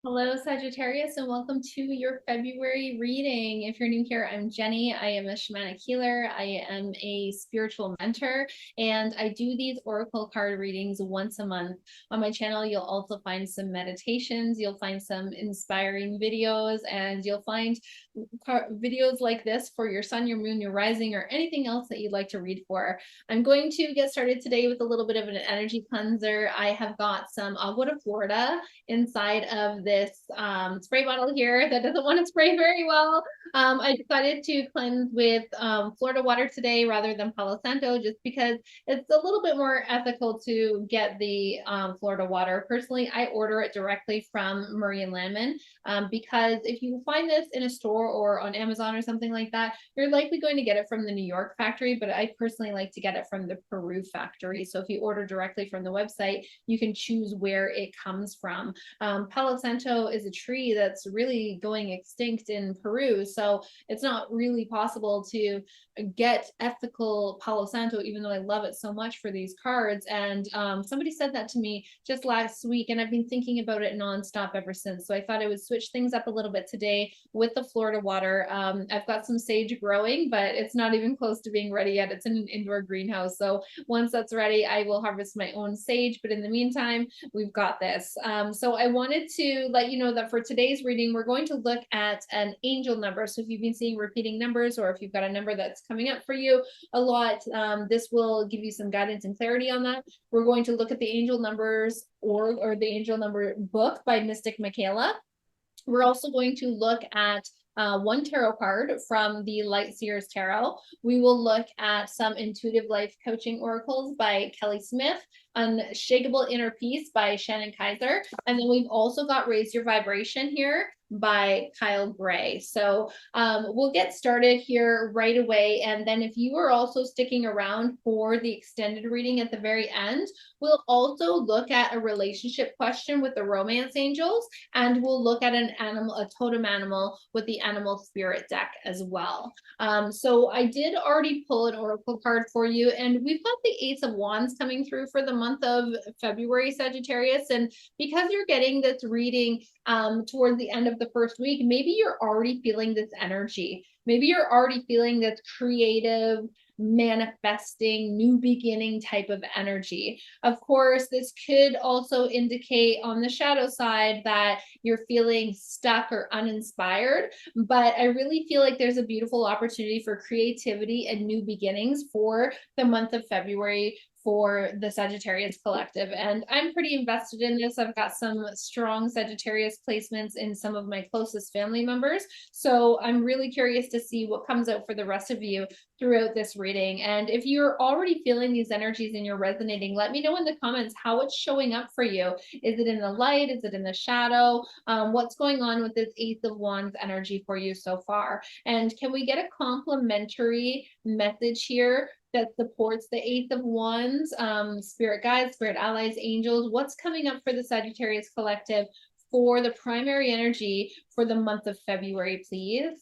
Hello, Sagittarius, and welcome to your February reading. If you're new here, I'm Jenny. I am a shamanic healer. I am a spiritual mentor, and I do these oracle card readings once a month. On my channel, you'll also find some meditations, you'll find some inspiring videos, and you'll find videos like this for your sun, your moon, your rising, or anything else that you'd like to read for. I'm going to get started today with a little bit of an energy cleanser. I have got some agua de Florida inside of this spray bottle here that doesn't want to spray very well. I decided to cleanse with Florida water today rather than Palo Santo, just because it's a little bit more ethical to get the Florida water. Personally, I order it directly from Murray and Landman because if you find this in a store or on Amazon or something like that, you're likely going to get it from the New York factory, but I personally like to get it from the Peru factory. So if you order directly from the website, you can choose where it comes from. Palo Santo is a tree that's really going extinct in Peru, so it's not really possible to get ethical Palo Santo, even though I love it so much for these cards. And somebody said that to me just last week, and I've been thinking about it nonstop ever since. So I thought I would switch things up a little bit today with the Florida water. I've got some sage growing, but it's not even close to being ready yet. It's in an indoor greenhouse. So once that's ready, I will harvest my own sage. But in the meantime, we've got this. So I wanted to let you know that for today's reading, we're going to look at an angel number. So if you've been seeing repeating numbers, or if you've got a number that's coming up for you a lot, this will give you some guidance and clarity on that. We're going to look at the angel numbers or the angel number book by Mystic Michaela. We're also going to look at one tarot card from the Light Seers Tarot. We will look at some intuitive life coaching oracles by Kelly Smith, Unshakable Inner Peace by Shannon Kaiser, and then we've also got Raise Your Vibration here by Kyle Gray. So we'll get started here right away. And then if you are also sticking around for the extended reading at the very end, we'll also look at a relationship question with the romance angels, and we'll look at an animal, a totem animal with the animal spirit deck as well. So I did already pull an oracle card for you, and we've got the Ace of Wands coming through for the month of February, Sagittarius. And because you're getting this reading toward the end of the first week, maybe you're already feeling this energy. Maybe you're already feeling this creative, manifesting, new beginning type of energy. Of course, this could also indicate on the shadow side that you're feeling stuck or uninspired, but I really feel like there's a beautiful opportunity for creativity and new beginnings for the month of February for the Sagittarius collective. And I'm pretty invested in this. I've got some strong Sagittarius placements in some of my closest family members. So I'm really curious to see what comes out for the rest of you throughout this reading. And if you're already feeling these energies and you're resonating, let me know in the comments how it's showing up for you. Is it in the light? Is it in the shadow? What's going on with this Ace of Wands energy for you so far? And can we get a complimentary message here that supports the Ace of Wands, spirit guides, spirit allies, angels? What's coming up for the Sagittarius collective for the primary energy for the month of February, please?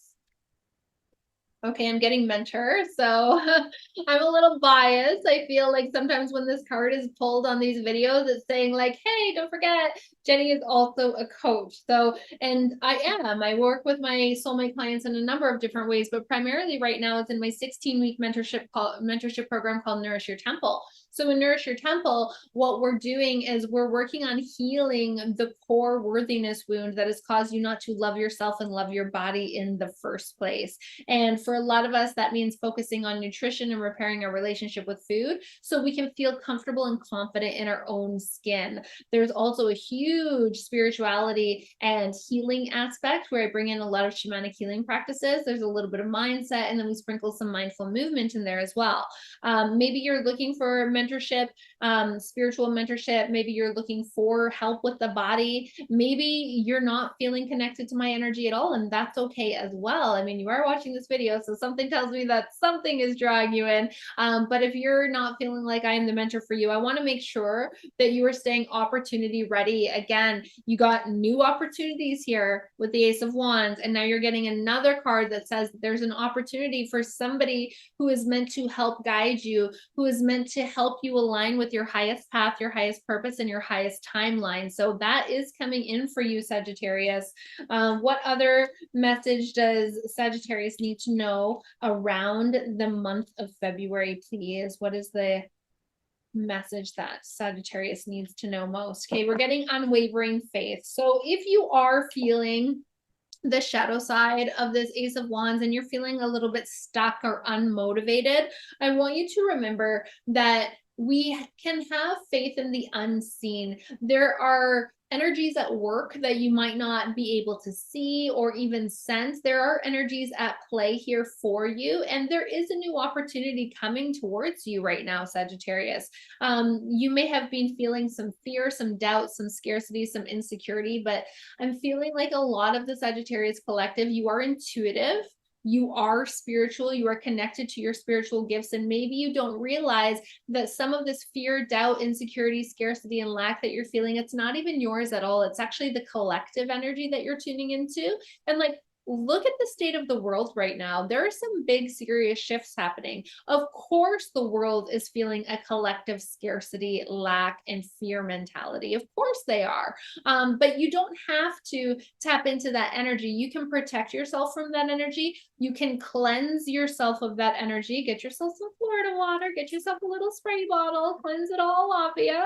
Okay, I'm getting mentor, so I'm a little biased. I feel like sometimes when this card is pulled on these videos, it's saying like, hey, don't forget, Jenny is also a coach. So, and I work with my soulmate clients in a number of different ways, but primarily right now it's in my 16-week mentorship program called Nourish Your Temple. So in Nourish Your Temple, what we're doing is we're working on healing the core worthiness wound that has caused you not to love yourself and love your body in the first place. And for a lot of us, that means focusing on nutrition and repairing our relationship with food so we can feel comfortable and confident in our own skin. There's also a huge spirituality and healing aspect where I bring in a lot of shamanic healing practices. There's a little bit of mindset, and then we sprinkle some mindful movement in there as well. Maybe you're looking for mentorship, spiritual mentorship. Maybe you're looking for help with the body. Maybe you're not feeling connected to my energy at all, and that's okay as well. I mean, you are watching this video, so something tells me that something is drawing you in. But if you're not feeling like I am the mentor for you, I want to make sure that you are staying opportunity ready. Again, you got new opportunities here with the Ace of Wands, and now you're getting another card that says there's an opportunity for somebody who is meant to help guide you, who is meant to help help you align with your highest path, your highest purpose, and your highest timeline. So that is coming in for you, Sagittarius. What other message does Sagittarius need to know around the month of February, please? What is the message that Sagittarius needs to know most? Okay, we're getting unwavering faith. So if you are feeling the shadow side of this Ace of Wands and you're feeling a little bit stuck or unmotivated, I want you to remember that we can have faith in the unseen. There are energies at work that you might not be able to see or even sense. There are energies at play here for you, and there is a new opportunity coming towards you right now, Sagittarius. You may have been feeling some fear, some doubt, some scarcity, some insecurity, but I'm feeling like a lot of the Sagittarius collective, you are intuitive, you are spiritual, you are connected to your spiritual gifts, and maybe you don't realize that some of this fear, doubt, insecurity, scarcity, and lack that you're feeling, it's not even yours at all. It's actually the collective energy that you're tuning into. And like, look at the state of the world right now. There are some big, serious shifts happening. Of course, the world is feeling a collective scarcity, lack, and fear mentality. Of course they are. But you don't have to tap into that energy. You can protect yourself from that energy. You can cleanse yourself of that energy. Get yourself some Florida water, get yourself a little spray bottle, cleanse it all off of you.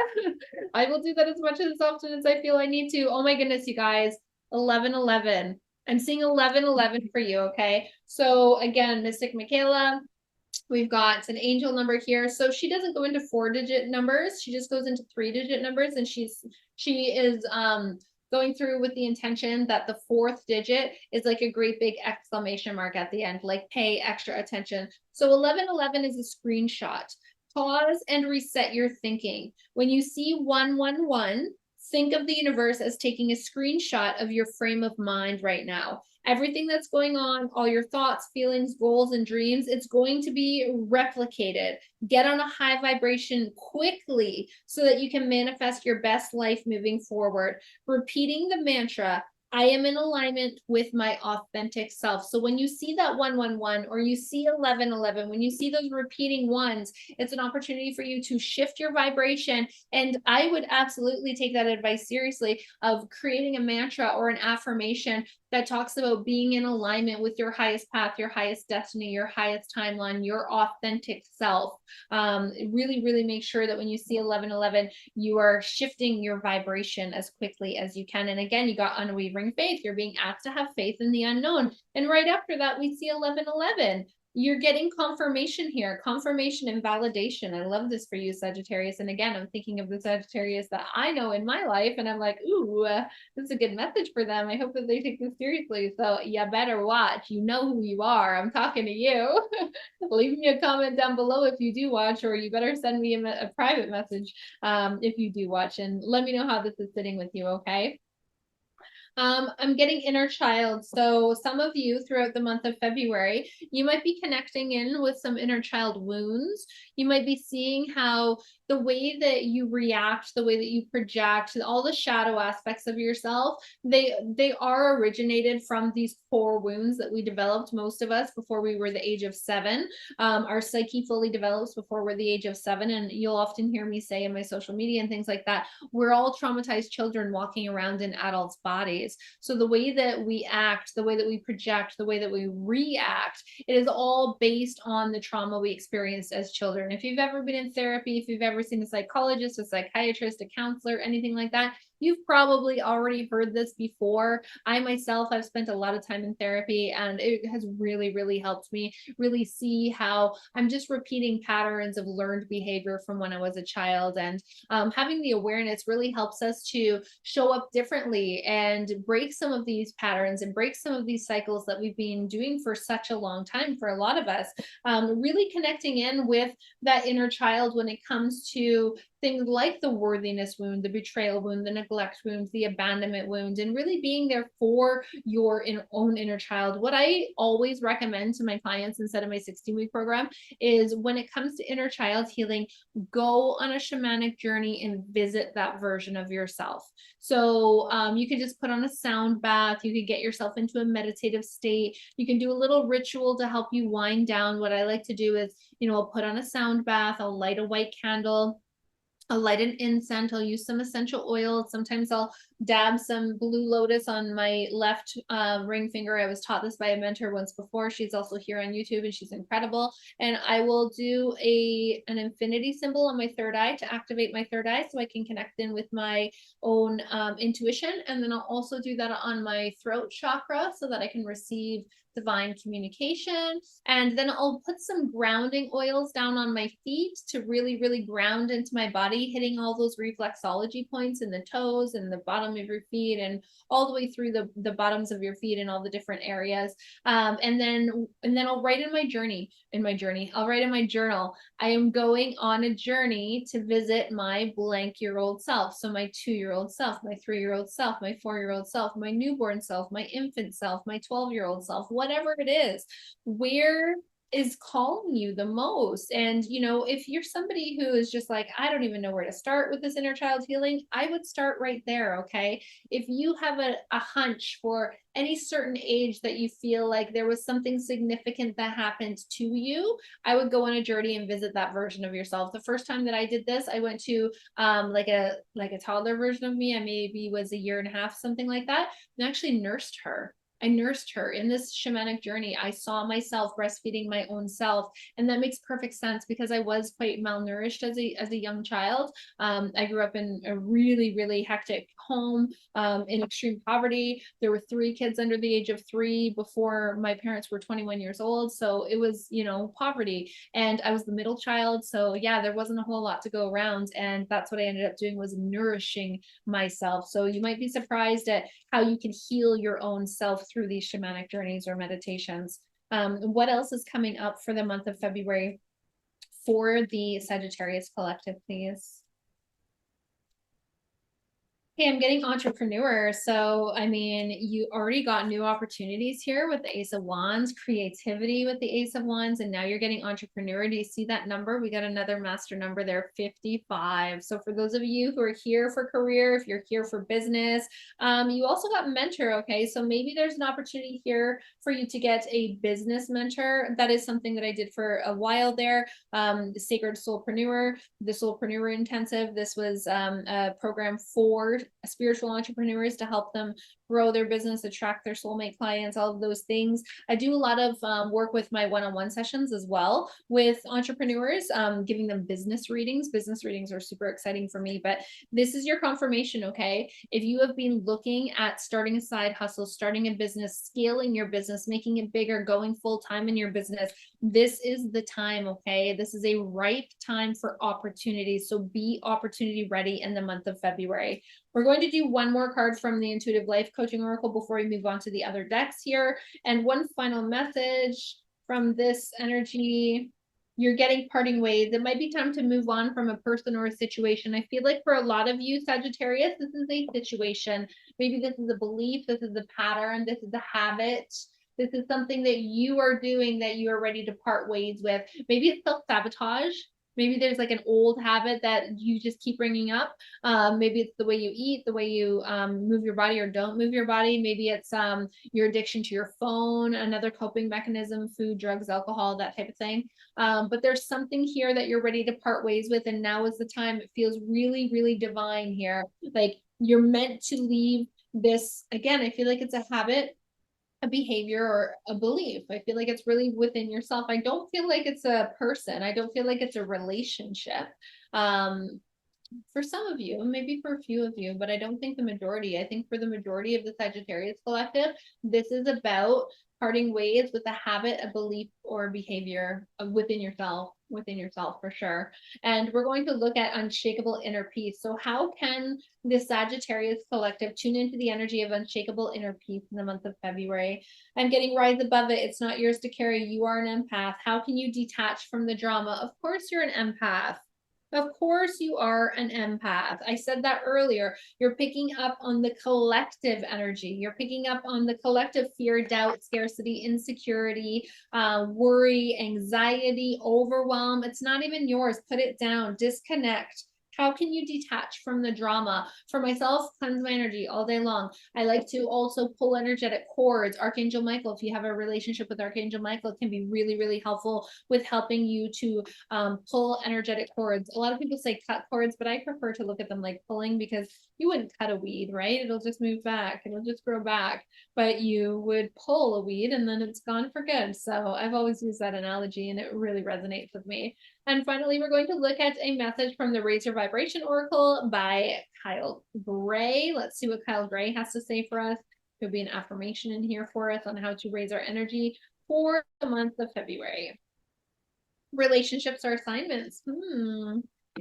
I will do that as much as often as I feel I need to. Oh my goodness, you guys, 1111. I'm seeing 1111 for you, okay? So again, Mystic Michaela, we've got an angel number here. So she doesn't go into 4-digit numbers. She just goes into 3-digit numbers, and she is going through with the intention that the 4th digit is like a great big exclamation mark at the end, like pay extra attention. So 1111 is a screenshot. Pause and reset your thinking. When you see 111, think of the universe as taking a screenshot of your frame of mind right now. Everything that's going on, all your thoughts, feelings, goals, and dreams, it's going to be replicated. Get on a high vibration quickly so that you can manifest your best life moving forward. Repeating the mantra, I am in alignment with my authentic self. So when you see that 111 or you see 1111, when you see those repeating ones, it's an opportunity for you to shift your vibration. And I would absolutely take that advice seriously of creating a mantra or an affirmation that talks about being in alignment with your highest path, your highest destiny, your highest timeline, your authentic self. Really, really make sure that when you see 1111, you are shifting your vibration as quickly as you can. And again, you got unwavering faith. You're being asked to have faith in the unknown. And right after that, we see 1111. You're getting confirmation here, confirmation and validation. I love this for you, Sagittarius. And again, I'm thinking of the Sagittarius that I know in my life, and I'm like, ooh, this is a good message for them. I hope that they take this seriously. So you better watch. You know who you are. I'm talking to you. Leave me a comment down below if you do watch, or you better send me a private message if you do watch, and let me know how this is sitting with you, okay? I'm getting inner child. So some of you throughout the month of February, you might be connecting in with some inner child wounds. You might be seeing how the way that you react, the way that you project, all the shadow aspects of yourself, they are originated from these core wounds that we developed, most of us, before we were the age of 7. Our psyche fully develops before we're the age of 7. And you'll often hear me say in my social media and things like that, we're all traumatized children walking around in adults' bodies. So the way that we act, the way that we project, the way that we react, it is all based on the trauma we experienced as children. If you've ever been in therapy, if you've ever seen a psychologist, a psychiatrist, a counselor, anything like that, you've probably already heard this before. I myself have spent a lot of time in therapy, and it has really, really helped me really see how I'm just repeating patterns of learned behavior from when I was a child. And having the awareness really helps us to show up differently and break some of these patterns and break some of these cycles that we've been doing for such a long time for a lot of us. Really connecting in with that inner child when it comes to things like the worthiness wound, the betrayal wound, the neglect wound, the abandonment wound, and really being there for your own inner child. What I always recommend to my clients instead of my 16-week program is when it comes to inner child healing, go on a shamanic journey and visit that version of yourself. So you could just put on a sound bath. You could get yourself into a meditative state. You can do a little ritual to help you wind down. What I like to do is, I'll put on a sound bath. I'll light a white candle. I'll light an incense. I'll use some essential oils. Sometimes I'll dab some blue lotus on my left ring finger. I was taught this by a mentor once before. She's also here on YouTube and she's incredible. And I will do an infinity symbol on my third eye to activate my third eye so I can connect in with my own intuition. And then I'll also do that on my throat chakra so that I can receive divine communication. And then I'll put some grounding oils down on my feet to really, really ground into my body, hitting all those reflexology points in the toes and the bottom of your feet and all the way through the bottoms of your feet in all the different areas. And then I'll write in my I'll write in my journal, I am going on a journey to visit my blank-year-old self. So my 2-year-old self, my 3-year-old self, my 4-year-old self, my newborn self, my infant self, my 12-year-old self, whatever it is, where is calling you the most. And if you're somebody who is just like, I don't even know where to start with this inner child healing, I would start right there. Okay, if you have a hunch for any certain age that you feel like there was something significant that happened to you, I would go on a journey and visit that version of yourself. The first time that I did this, I went to like a toddler version of me. I maybe was a year and a half, something like that, and actually nursed her. I nursed her in this shamanic journey. I saw myself breastfeeding my own self. And that makes perfect sense because I was quite malnourished as a young child. I grew up in a really, really hectic home in extreme poverty. There were 3 kids under the age of 3 before my parents were 21 years old. So it was, poverty. And I was the middle child. So yeah, there wasn't a whole lot to go around. And that's what I ended up doing, was nourishing myself. So you might be surprised at how you can heal your own self through these shamanic journeys or meditations. What else is coming up for the month of February for the Sagittarius Collective, please? Hey, I'm getting entrepreneur. So, I mean, you already got new opportunities here with the Ace of Wands, creativity with the Ace of Wands, and now you're getting entrepreneur. Do you see that number? We got another master number there, 55. So for those of you who are here for career, if you're here for business, you also got mentor, okay? So maybe there's an opportunity here for you to get a business mentor. That is something that I did for a while there. The Sacred Soulpreneur, the Soulpreneur Intensive. This was a program for spiritual entrepreneurs to help them grow their business, attract their soulmate clients, all of those things. I do a lot of work with my one-on-one sessions as well with entrepreneurs, giving them business readings. Business readings are super exciting for me, but this is your confirmation, okay? If you have been looking at starting a side hustle, starting a business, scaling your business, making it bigger, going full-time in your business, this is the time, okay? This is a ripe time for opportunities. So be opportunity ready in the month of February. We're going to do one more card from the Intuitive Life Coaching Oracle before we move on to the other decks here. And one final message from this energy. You're getting parting ways. It might be time to move on from a person or a situation. I feel like for a lot of you, Sagittarius, this is a situation. Maybe this is a belief, this is a pattern, this is a habit. This is something that you are doing that you are ready to part ways with. Maybe it's self-sabotage. Maybe there's like an old habit that you just keep bringing up. Maybe it's the way you eat, the way you move your body or don't move your body. Maybe it's your addiction to your phone, another coping mechanism, food, drugs, alcohol, that type of thing. But there's something here that you're ready to part ways with. And now is the time. It feels really, really divine here. Like you're meant to leave this. Again, I feel like it's a habit, a behavior, or a belief. I feel like it's really within yourself. I don't feel like it's a person. I don't feel like it's a relationship. For some of you, maybe for a few of you, but I don't think the majority. I think for the majority of the Sagittarius Collective, this is about parting ways with a habit, a belief, or a behavior within yourself for sure. And we're going to look at unshakable inner peace. So how can the Sagittarius Collective tune into the energy of unshakable inner peace in the month of February? I'm getting rise above it. It's not yours to carry. You are an empath. How can you detach from the drama? Of course you're an empath. Of course, you are an empath. I said that earlier. You're picking up on the collective energy. You're picking up on the collective fear, doubt, scarcity, insecurity, worry, anxiety, overwhelm. It's not even yours. Put it down, disconnect. How can you detach from the drama? For myself, cleanse my energy all day long. I like to also pull energetic cords. Archangel Michael, if you have a relationship with Archangel Michael, it can be really, really helpful with helping you to pull energetic cords. A lot of people say cut cords, but I prefer to look at them like pulling, because you wouldn't cut a weed, right? It'll just move back, it'll just grow back. But you would pull a weed and then it's gone for good. So I've always used that analogy and it really resonates with me. And finally, we're going to look at a message from the Raise Your Vibration Oracle by Kyle Gray. Let's see what Kyle Gray has to say for us. There'll be an affirmation in here for us on how to raise our energy for the month of February. Relationships are assignments.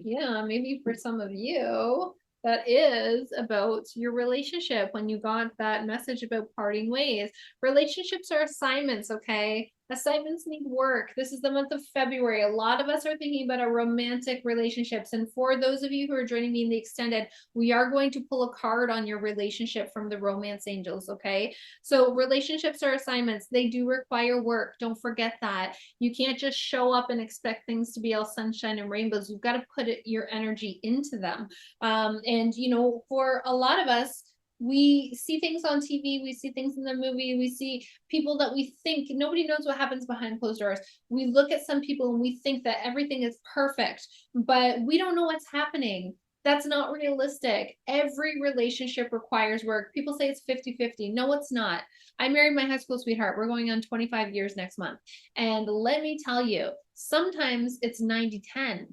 Yeah, maybe for some of you, that is about your relationship when you got that message about parting ways. Relationships are assignments, okay? Assignments need work. This is the month of February. A lot of us are thinking about our romantic relationships. And for those of you who are joining me in the extended, we are going to pull a card on your relationship from the romance angels, okay? So relationships are assignments. They do require work. Don't forget that. You can't just show up and expect things to be all sunshine and rainbows. You've got to put your energy into them. And, you know, for a lot of us, we see things on TV, we see things in the movie, we see people that we think nobody knows what happens behind closed doors. We look at some people and we think that everything is perfect, but we don't know what's happening. That's not realistic. Every relationship requires work. People say it's 50-50. No, it's not. I married my high school sweetheart. We're going on 25 years next month. And let me tell you, sometimes it's 90-10.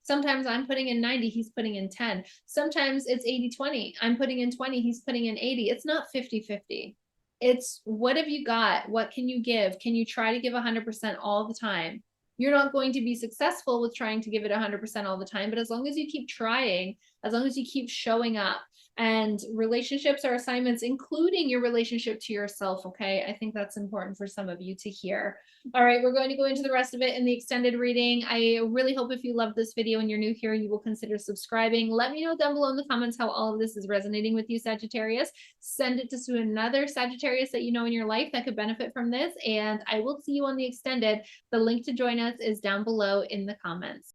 Sometimes I'm putting in 90, he's putting in 10. Sometimes it's 80-20. I'm putting in 20, he's putting in 80. It's not 50-50. It's what have you got? What can you give? Can you try to give 100% all the time? You're not going to be successful with trying to give it 100% all the time, but as long as you keep trying, as long as you keep showing up, and relationships are assignments, including your relationship to yourself, okay? I think that's important for some of you to hear. All right, we're going to go into the rest of it in the extended reading. I really hope if you love this video and you're new here, you will consider subscribing. Let me know down below in the comments how all of this is resonating with you, Sagittarius. Send it to another Sagittarius that you know in your life that could benefit from this, and I will see you on the extended. The link to join us is down below in the comments.